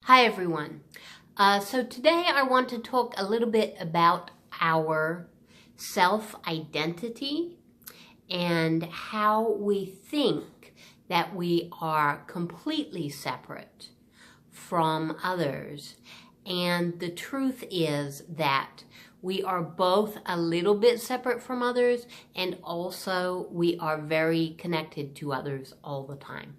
Hi everyone. So today I want to talk a little bit about our self-identity and how we think that we are completely separate from others. And the truth is that we are both a little bit separate from others, and also we are very connected to others all the time.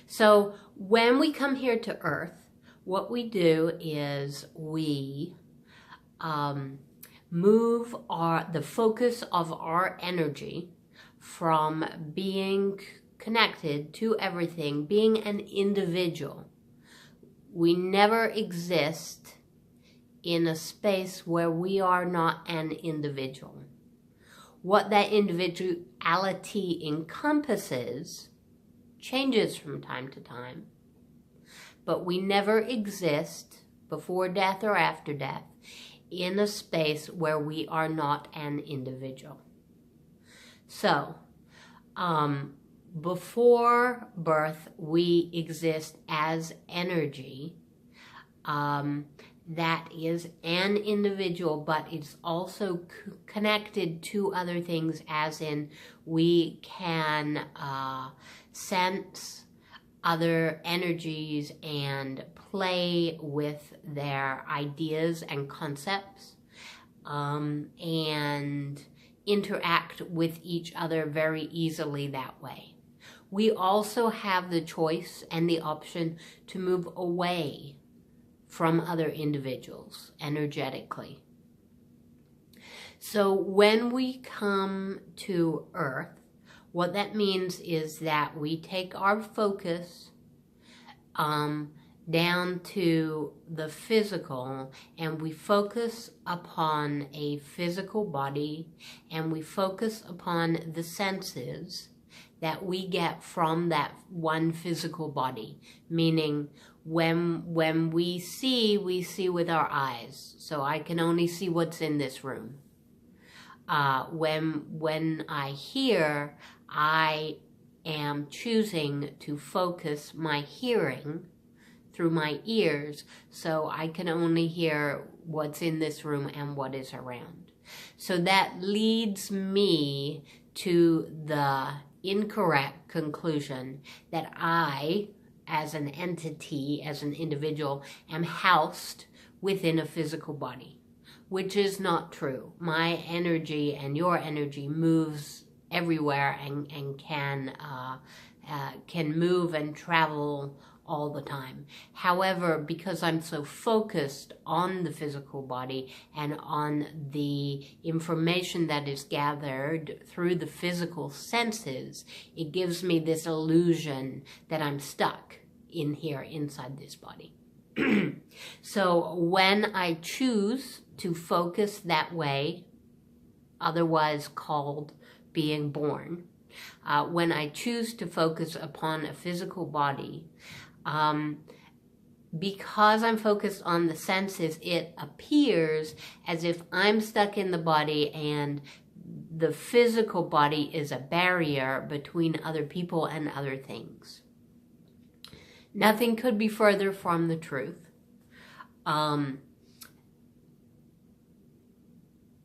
So when we come here to Earth, what we do is we move the focus of our energy from being connected to everything, being an individual. We never exist in a space where we are not an individual. What that individuality encompasses changes from time to time, but we never exist before death or after death in a space where we are not an individual. So, before birth, we exist as energy that is an individual, but it's also connected to other things, as in we can sense other energies and play with their ideas and concepts, and interact with each other very easily that way. We also have the choice and the option to move away from other individuals energetically. So when we come to Earth, what that means is that we take our focus down to the physical, and we focus upon a physical body, and we focus upon the senses that we get from that one physical body. Meaning when we see with our eyes. So I can only see what's in this room. When I hear, I am choosing to focus my hearing through my ears, so I can only hear what's in this room and what is around. So that leads me to the incorrect conclusion that I, as an entity, as an individual, am housed within a physical body, which is not true. My energy and your energy moves everywhere and can move and travel all the time. However, because I'm so focused on the physical body and on the information that is gathered through the physical senses, it gives me this illusion that I'm stuck in here inside this body. So when I choose to focus that way, otherwise called being born, when I choose to focus upon a physical body, because I'm focused on the senses, it appears as if I'm stuck in the body and the physical body is a barrier between other people and other things. Nothing could be further from the truth. I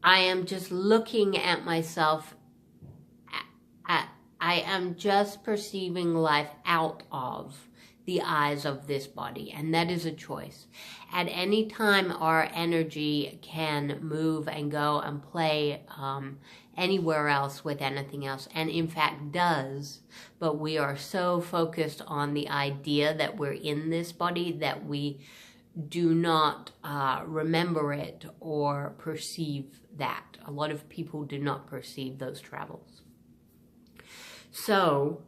am just looking at myself. I am just perceiving life out of the eyes of this body, and that is a choice. At any time, our energy can move and go and play anywhere else with anything else, and in fact does, but we are so focused on the idea that we're in this body that we do not remember it or perceive that. A lot of people do not perceive those travels. So,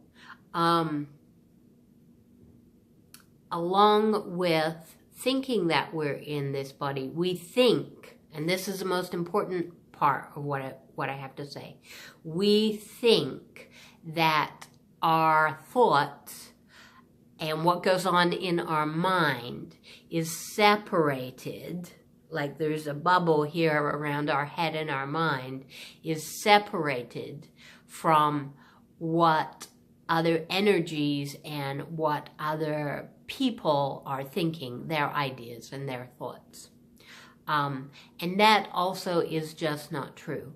along with thinking that we're in this body, we think, and this is the most important part of what I have to say, we think that our thoughts and what goes on in our mind is separated, like there's a bubble here around our head and our mind, is separated from what other energies and what other people are thinking, their ideas and their thoughts. And that also is just not true.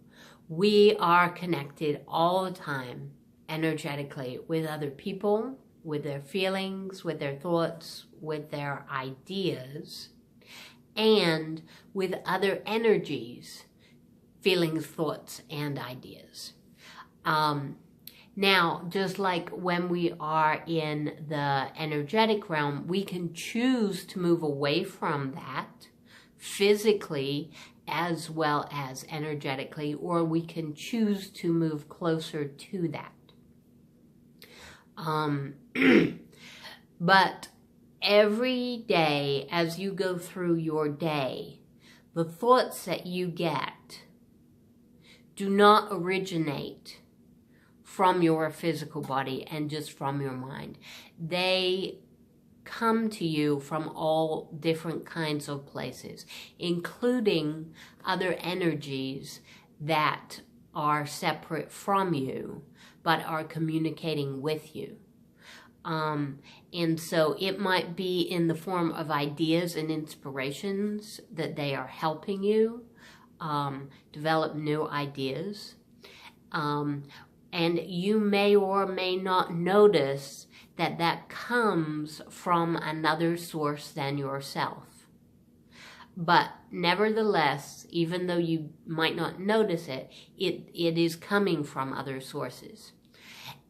We are connected all the time energetically with other people, with their feelings, with their thoughts, with their ideas, and with other energies, feelings, thoughts, and ideas. Now, just like when we are in the energetic realm, we can choose to move away from that physically as well as energetically, or we can choose to move closer to that. But every day as you go through your day, the thoughts that you get do not originate from your physical body and just from your mind. They come to you from all different kinds of places, including other energies that are separate from you, but are communicating with you. And so it might be in the form of ideas and inspirations that they are helping you develop new ideas. And you may or may not notice that that comes from another source than yourself. But nevertheless, even though you might not notice it, it is coming from other sources.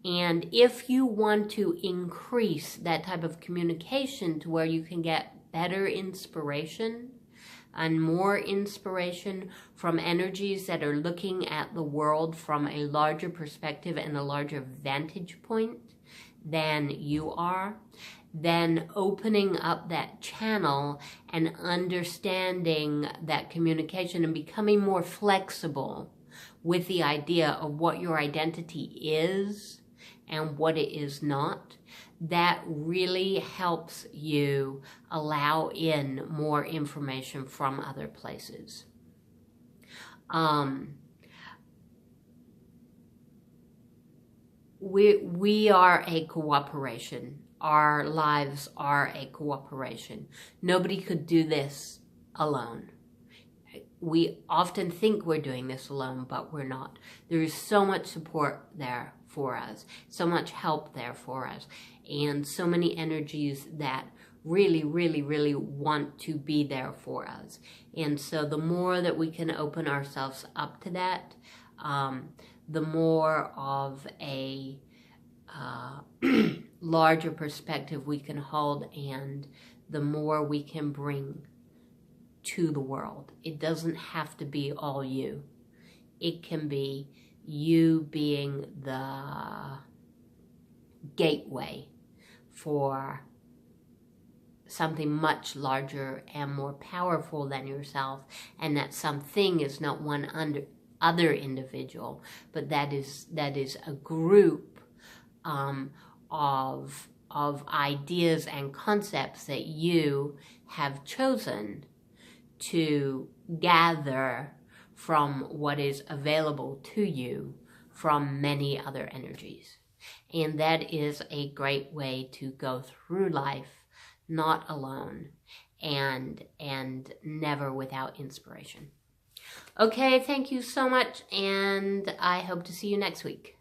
And if you want to increase that type of communication to where you can get better inspiration and more inspiration from energies that are looking at the world from a larger perspective and a larger vantage point than you are, then opening up that channel and understanding that communication and becoming more flexible with the idea of what your identity is and what it is not, that really helps you allow in more information from other places. We are a cooperation. Our lives are a cooperation. Nobody could do this alone. We often think we're doing this alone, but we're not. There is so much support there for us, so much help there for us, and so many energies that really, really, really want to be there for us. And so the more that we can open ourselves up to that, the more of a larger perspective we can hold, and the more we can bring to the world. It doesn't have to be all you. It can be you being the gateway for something much larger and more powerful than yourself, and that something is not one other individual, but that is a group of ideas and concepts that you have chosen to gather from what is available to you from many other energies. And that is a great way to go through life, not alone, and never without inspiration. Okay, thank you so much, and I hope to see you next week.